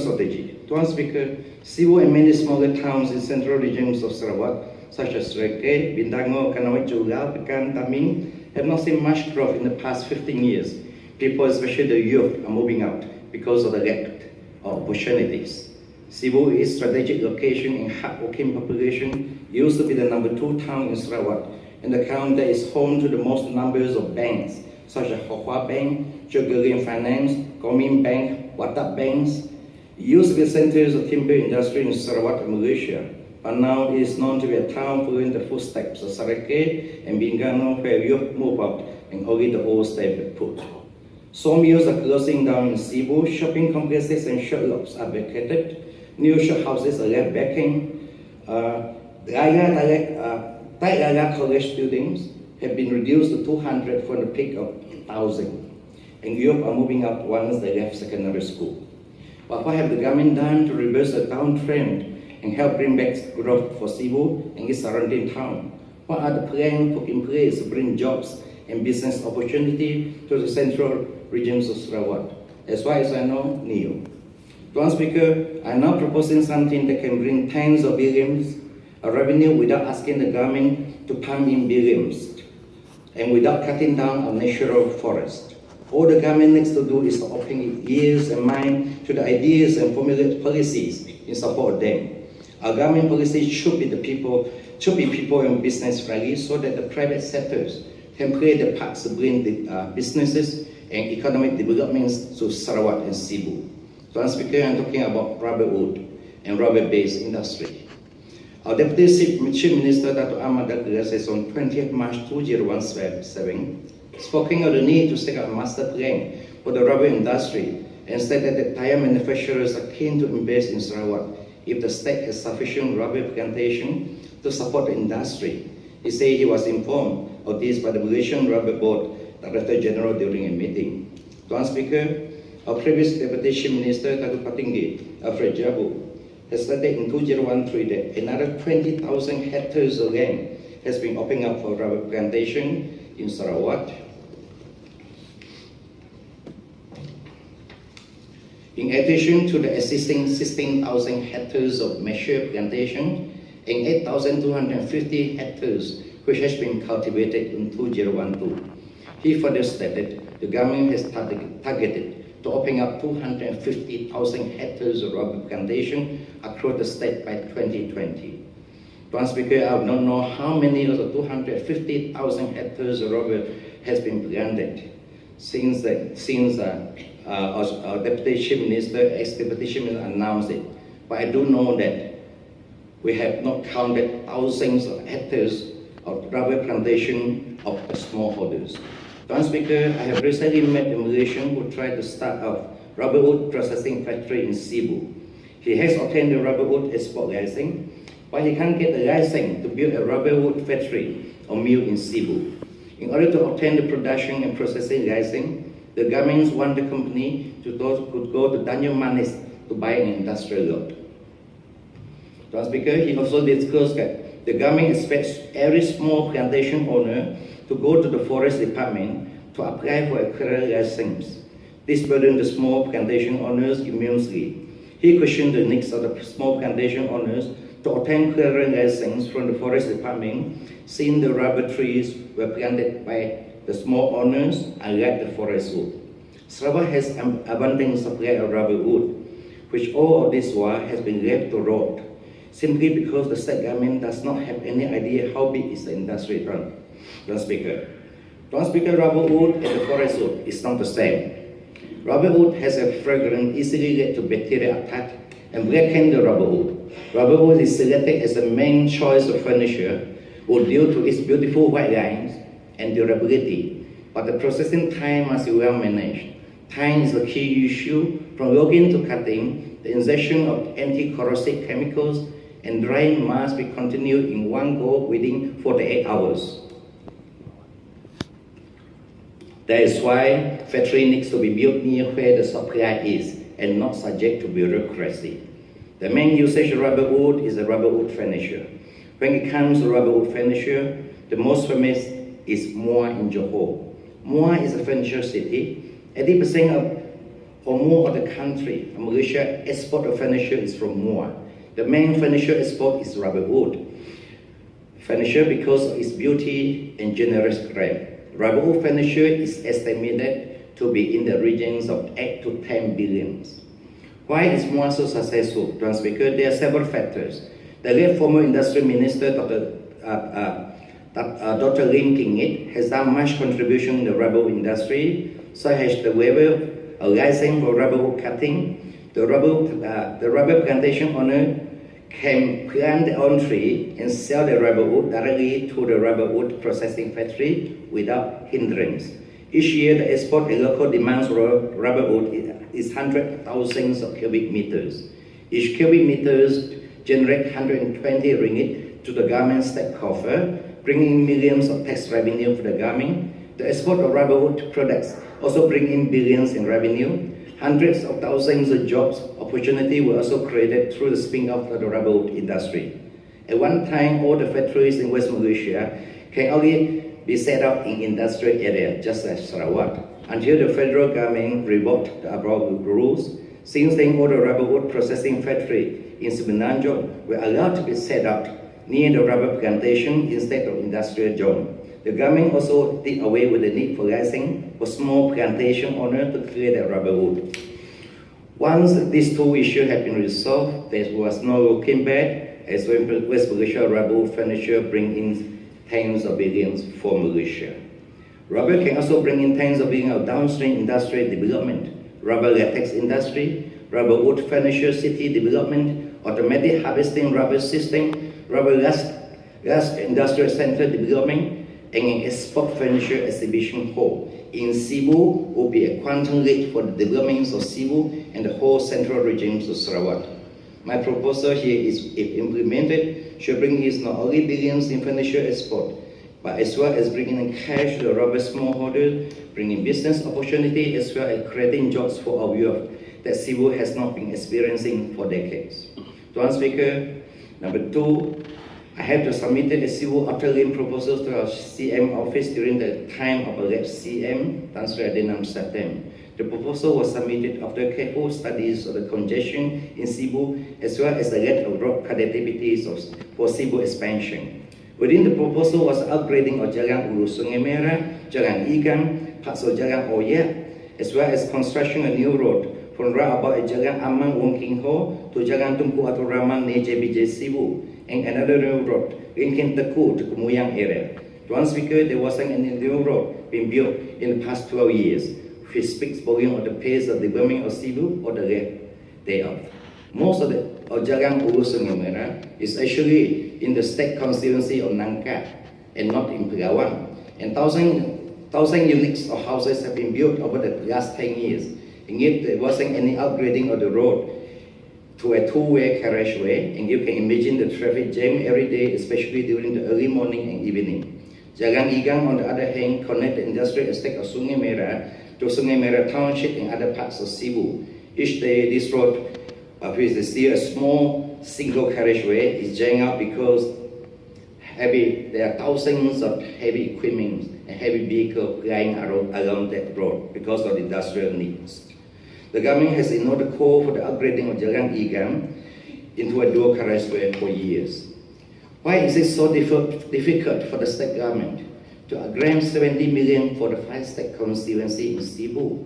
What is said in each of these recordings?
strategy. To one speaker, Sibu and many smaller towns in central regions of Sarawak, such as Reke, Bindango, Kanawai Jogao, Pekan, Taming, have not seen much growth in the past 15 years. People, especially the youth, are moving out because of the lack of opportunities. Sibu is strategic location in hardworking population, used to be the number 2 town in Sarawak, and the town that is home to the most numbers of banks, such as Hokwa Bank, Jogerian Finance, Komin Bank, Watap Banks. It used to be centers of timber industry in Sarawak and Malaysia, but now it is known to be a town following the footsteps of Sareke and Bingango, where youth move out and only the old stay put. Sawmills are closing down in Sibu, shopping complexes and shop lots are vacated, new shop houses are left vacant, Tailala college buildings have been reduced to 200 from the peak of 1,000, and youth are moving out once they left secondary school. But what have the government done to reverse the downtrend and help bring back growth for Sibu and its surrounding town? What are the plans put in place to bring jobs and business opportunity to the central regions of Sarawak? As far as I know, nil. One speaker, I'm now proposing something that can bring tens of billions of revenue without asking the government to pump in billions and without cutting down on natural forest. All the government needs to do is to open its ears and mind to the ideas and formulate policies in support of them. Our government policies should be people and business friendly so that the private sectors can play their parts to bring the businesses and economic developments to Sarawak and Sibu. So, Speaker, I'm talking about rubber wood and rubber-based industry. Our Deputy Chief Minister, Dr. Ahmad Dakir, says on 20th March 2017, speaking of the need to set up a master plan for the rubber industry and said that the tire manufacturers are keen to invest in Sarawak if the state has sufficient rubber plantation to support the industry. He said he was informed of this by the Malaysian Rubber Board Director General during a meeting. Tuan Speaker, our previous Deputy Chief Minister, Datuk Patinggi, Alfred Jabu, has stated in 2013 that another 20,000 hectares of land has been opened up for rubber plantation in Sarawak. In addition to the existing 16,000 hectares of mature plantation and 8,250 hectares which has been cultivated in 2012. He further stated the government has targeted to open up 250,000 hectares of rubber plantation across the state by 2020. One speaker, I don't know how many of the 250,000 hectares of rubber has been planted since our Deputy Chief Minister, ex-Deputy Chief Minister announced it. But I do know that we have not counted thousands of hectares of rubber plantation of the smallholders. One speaker, I have recently met a Malaysian who tried to start a rubber wood processing factory in Sibu. He has obtained the rubber wood export license, but he can't get a license to build a rubber wood factory or mill in Sibu. In order to obtain the production and processing license, the government want the company to go to Daniel Manis to buy an industrial lot. One speaker, he also disclosed that the government expects every small plantation owner to go to the forest department to apply for a clearer license. This burdened the small plantation owners immensely. He questioned the needs of the small plantation owners to obtain clearer license from the forest department, since the rubber trees were planted by the small owners unlike the forest wood. Sarawak has an abundant supply of rubber wood, which all of this while has been left to rot, simply because the state government does not have any idea how big is the industry run. One speaker, rubber wood and the forest wood is not the same. Rubber wood has a fragrance easily led to bacteria attack and blacken the rubber wood. Rubber wood is selected as the main choice of furniture wood due to its beautiful white lines and durability, but the processing time must be well managed. Time is the key issue, from logging to cutting. The injection of anti-corrosive chemicals and drying must be continued in one go within 48 hours. That is why factory needs to be built near where the supply is and not subject to bureaucracy. The main usage of rubber wood is the rubber wood furniture. When it comes to rubber wood furniture, the most famous is Muar in Johor. Muar is a furniture city. 80% For more of the country, Malaysia export of furniture is from Muar. The main furniture export is rubber wood. Furniture because of its beauty and generous grade. Rubber wood furniture is estimated to be in the regions of 8 to 10 billions. Why is Muar so successful? Tuan Speaker, there are several factors. The late former Industry Minister, Dr. Lim Kingit, has done much contribution in the rubber industry, such as the waiver a license for rubber wood cutting. The rubber plantation owner can plant their own tree and sell the rubber wood directly to the rubber wood processing factory without hindrance. Each year, the export and local demands for rubber wood is hundreds of thousands of cubic meters. Each cubic meters generate 120 ringgit to the government state coffer, bringing millions of tax revenue for the government. The export of rubber wood products also bring in billions in revenue. Hundreds of thousands of jobs opportunities were also created through the spin-off of the rubber wood industry. At one time, all the factories in West Malaysia can only be set up in industrial area, just as Sarawak, until the federal government revoked the above rules. Since then, all the rubber wood processing factory in Semenanjung were allowed to be set up near the rubber plantation instead of industrial zone. The government also did away with the need for license for small plantation owners to clear their rubber wood. Once these two issues have been resolved, there was no looking back, as West Malaysia rubber wood furniture bring in tens of billions for Malaysia. Rubber can also bring in tens of billions of downstream industrial development, rubber latex industry, rubber wood furniture city development, automatic harvesting rubber system, rubber glass industrial center development, and an export furniture exhibition hall in Sibu will be a quantum leap for the development of Sibu and the whole central regions of Sarawak. My proposal here is, if implemented, should bring in not only billions in furniture export, but as well as bringing in cash to the rubber smallholders, bringing business opportunity as well as creating jobs for our youth that Sibu has not been experiencing for decades. Tuan Speaker, number two, I have to submit a Sibu Dr. Lim proposals to our CM office during the time of a late CM, Tan Sri Adinam Satem. The proposal was submitted after careful studies of the congestion in Sibu as well as the lack of road connectivities for Sibu expansion. Within the proposal was upgrading of Jalan Ulu Sungai Merah, Jalan Ikan, parts of Jalan Oyak, as well as construction a new road from roundabout at Jalan Amang Wong King Ho to Jalan Tunku Atul Rahman near JBJ Sibu, and another new road linking Teku to Kumuyang area. Tuan Speaker, there wasn't any new road being built in the past 12 years, which speaks volume of the pace of development of Sibu or the lack thereof. Most of the Jalan Ulu Sungai Merah is actually in the state constituency of Nangka and not in Pegawang. And thousand units of houses have been built over the last 10 years, and yet there wasn't any upgrading of the road to a two-way carriageway, and you can imagine the traffic jam every day, especially during the early morning and evening. Jalan Igang, on the other hand, connect the industrial estate of Sungai Merah to Sungai Merah Township and other parts of Sibu. Each day, this road, which is still a small single carriageway, is jammed up because there are thousands of heavy equipment and heavy vehicles lying along that road because of industrial needs. The government has ignored the call for the upgrading of Jalan Igang into a dual carriageway for years. Why is it so difficult for the state government to grant 70 million for the 5-state constituency in Sibu?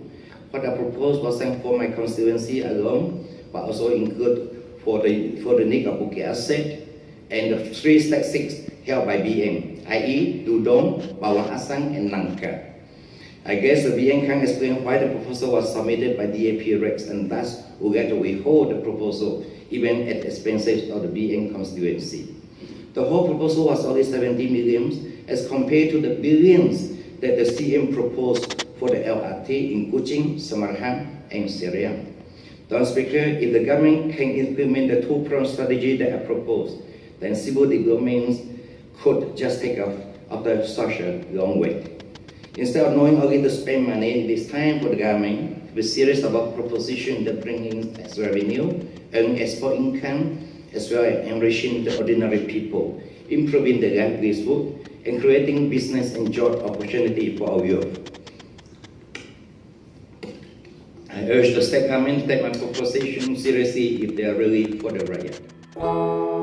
What I proposed wasn't for my constituency alone, but also include for the need of Bukit Asset and the 3 state seats held by BN, i.e. Dudong, Bawang Asang, and Nangka. I guess the BN can explain why the proposal was submitted by DAP Rex and thus would like to withhold the proposal even at the expense of the BN constituency. The whole proposal was only 70 million as compared to the billions that the CM proposed for the LRT in Kuching, Samarkand, and Serian. Tuan Speaker, if the government can implement the two-pronged strategy that I proposed, then civil development could just take off after such a long wait. Instead of knowing only to spend money, it is time for the government to be serious about propositions that bring in tax revenue, earn export income, as well as enriching the ordinary people, improving the livelihood, and creating business and job opportunity for our youth. I I urge the state government to take my proposition seriously if they are really for the riot.